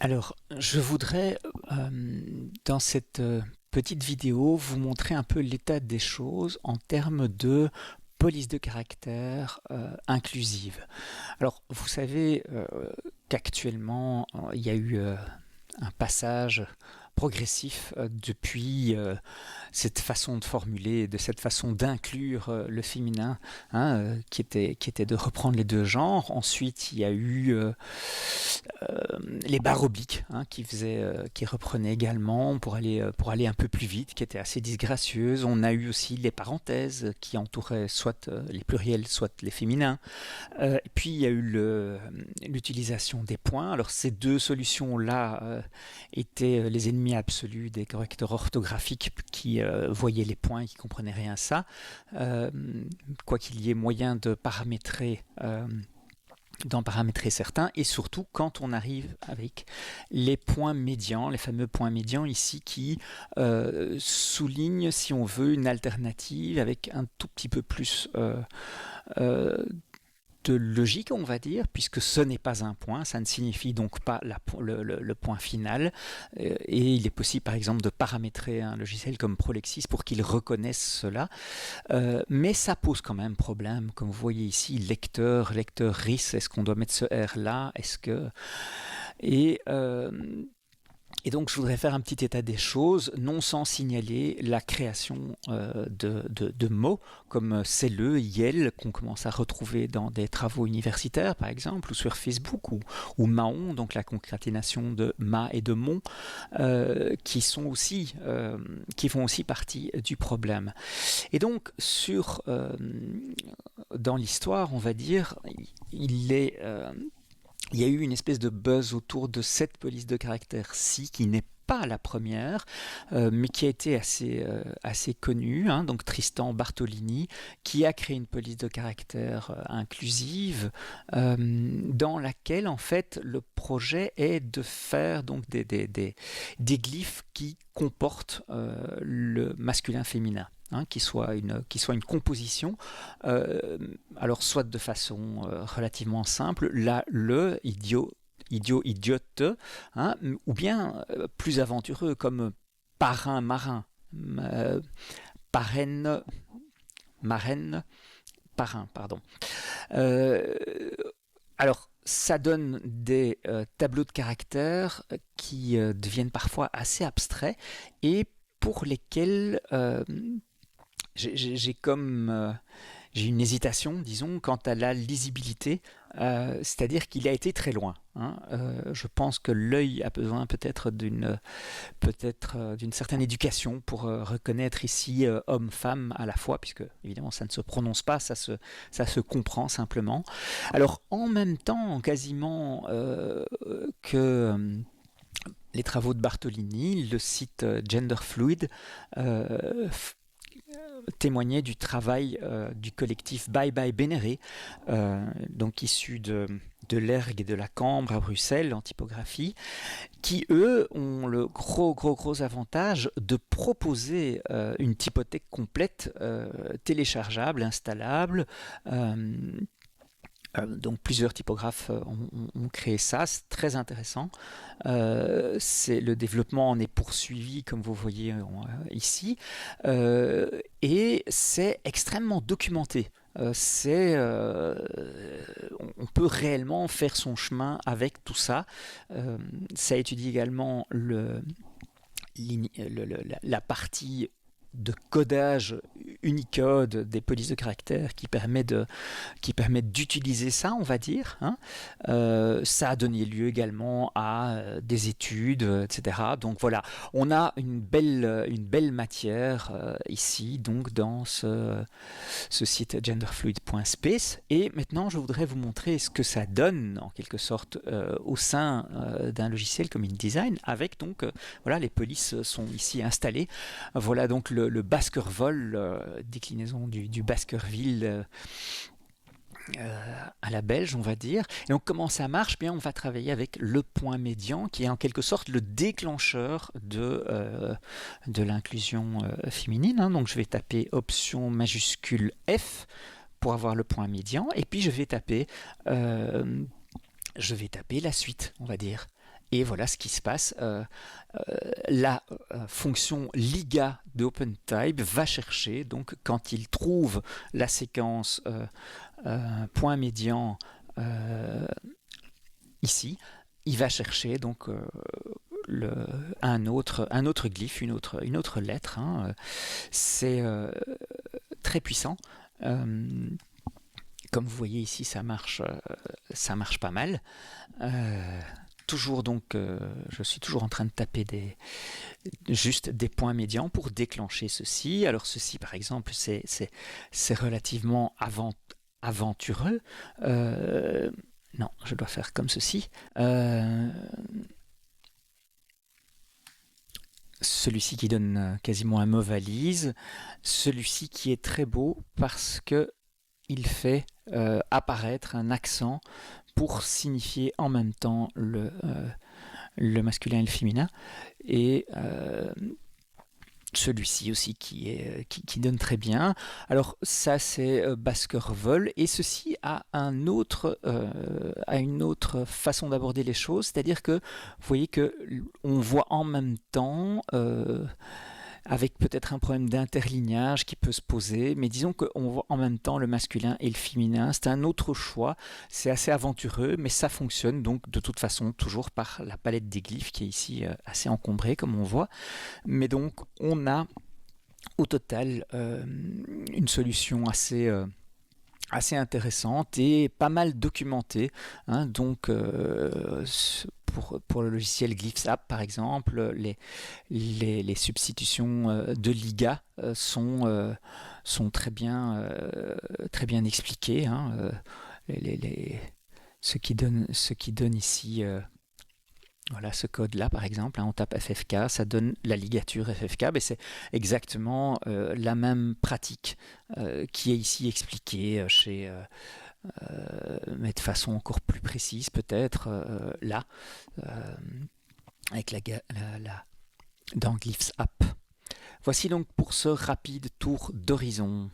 Alors, je voudrais, dans cette petite vidéo, vous montrer un peu l'état des choses en termes de police de caractère inclusive. Alors, vous savez qu'actuellement, il y a eu un passage progressif depuis cette façon de formuler, de cette façon d'inclure le féminin, hein, qui était de reprendre les deux genres. Ensuite, il y a eu les barres obliques, hein, qui reprenaient également pour aller un peu plus vite, qui étaient assez disgracieuses. On a eu aussi les parenthèses qui entouraient soit les pluriels, soit les féminins. Et puis il y a eu l'utilisation des points. Alors ces deux solutions-là étaient les ennemis absolus des correcteurs orthographiques qui voyaient les points et qui comprenaient rien à ça. Quoi qu'il y ait moyen de paramétrer d'en paramétrer certains, et surtout quand on arrive avec les points médians, les fameux points médians ici qui soulignent, si on veut, une alternative avec un tout petit peu plus euh, de logique, on va dire, puisque ce n'est pas un point, ça ne signifie donc pas le point final. Et il est possible, par exemple, de paramétrer un logiciel comme Prolexis pour qu'il reconnaisse cela. Mais ça pose quand même problème, comme vous voyez ici, lecteur RIS, est-ce qu'on doit mettre ce R là, est-ce que... Et, euh, et donc je voudrais faire un petit état des choses, non sans signaler la création de mots comme c'est le, yel, qu'on commence à retrouver dans des travaux universitaires par exemple, ou sur Facebook, ou Mahon, donc la concaténation de ma et de mon, qui font aussi partie du problème. Et donc dans l'histoire, on va dire, il y a eu une espèce de buzz autour de cette police de caractère-ci qui n'est pas la première, mais qui a été assez connue, hein, donc Tristan Bartolini, qui a créé une police de caractère inclusive, dans laquelle en fait le projet est de faire donc des glyphes qui comportent le masculin-féminin. Hein, qui soit une composition, alors soit de façon relativement simple, le, idiote, hein, ou bien plus aventureux comme parrain, marin, euh, parraine, marraine, parrain, pardon. Euh, alors, ça donne des tableaux de caractères qui deviennent parfois assez abstraits et pour lesquels j'ai comme j'ai une hésitation, disons, quant à la lisibilité, c'est-à-dire qu'il a été très loin. Hein. Je pense que l'œil a besoin peut-être d'une certaine éducation pour reconnaître ici homme-femme à la fois, puisque évidemment ça ne se prononce pas, ça se comprend simplement. Alors en même temps, quasiment que les travaux de Bartolini, le site Genderfluid témoignait du travail du collectif Bye Bye Bénéré, donc issu de l'Ergue et de la Cambre à Bruxelles en typographie, qui eux ont le gros avantage de proposer une typothèque complète, téléchargeable, installable. Donc plusieurs typographes ont créé ça, c'est très intéressant. Le développement en est poursuivi, comme vous voyez ici, et c'est extrêmement documenté. On peut réellement faire son chemin avec tout ça. Ça étudie également la partie de codage Unicode des polices de caractère qui permet d'utiliser ça, on va dire. Hein. Ça a donné lieu également à des études, etc. Donc voilà, on a une belle matière ici, donc dans ce site genderfluid.space. Et maintenant, je voudrais vous montrer ce que ça donne, en quelque sorte, au sein d'un logiciel comme InDesign, avec donc, voilà, les polices sont ici installées. Voilà donc le Baskerville, déclinaison du Baskerville à la belge, on va dire. Et donc comment ça marche? Bien, on va travailler avec le point médian, qui est en quelque sorte le déclencheur de l'inclusion féminine. Hein. Donc je vais taper option majuscule F pour avoir le point médian, et puis je vais taper la suite, on va dire. Et voilà ce qui se passe. La fonction liga de OpenType va chercher, donc quand il trouve la séquence point médian ici, il va chercher donc un autre glyphe, une autre lettre. Hein. C'est très puissant. Comme vous voyez ici, ça marche pas mal. Toujours donc, je suis toujours en train de taper juste des points médians pour déclencher ceci. Alors ceci, par exemple, c'est relativement aventureux. Non, je dois faire comme ceci. Celui-ci qui donne quasiment un mot valise. Celui-ci qui est très beau parce que il fait apparaître un accent pour signifier en même temps le masculin et le féminin. Et celui-ci aussi qui donne très bien. Alors ça c'est Baskerville, et ceci a une autre façon d'aborder les choses, c'est-à-dire que vous voyez que on voit en même temps avec peut-être un problème d'interlignage qui peut se poser, mais disons qu'on voit en même temps le masculin et le féminin. C'est un autre choix, c'est assez aventureux, mais ça fonctionne donc de toute façon toujours par la palette des glyphes qui est ici assez encombrée comme on voit. Mais donc on a au total une solution assez intéressante et pas mal documentée. Hein, donc pour le logiciel GlyphsApp par exemple, les substitutions de liga sont très bien expliquées. Hein, ce qui donne ici voilà ce code-là, par exemple, hein, on tape FFK, ça donne la ligature FFK, mais c'est exactement la même pratique qui est ici expliquée mais de façon encore plus précise peut-être là, avec dans GlyphsApp. Voici donc pour ce rapide tour d'horizon.